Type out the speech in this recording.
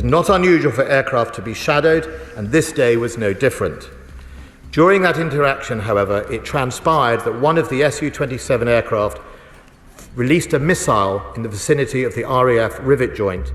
is not unusual for aircraft to be shadowed, and this day was no different. During that interaction, however, it transpired that one of the Su-27 aircraft released a missile in the vicinity of the RAF rivet joint.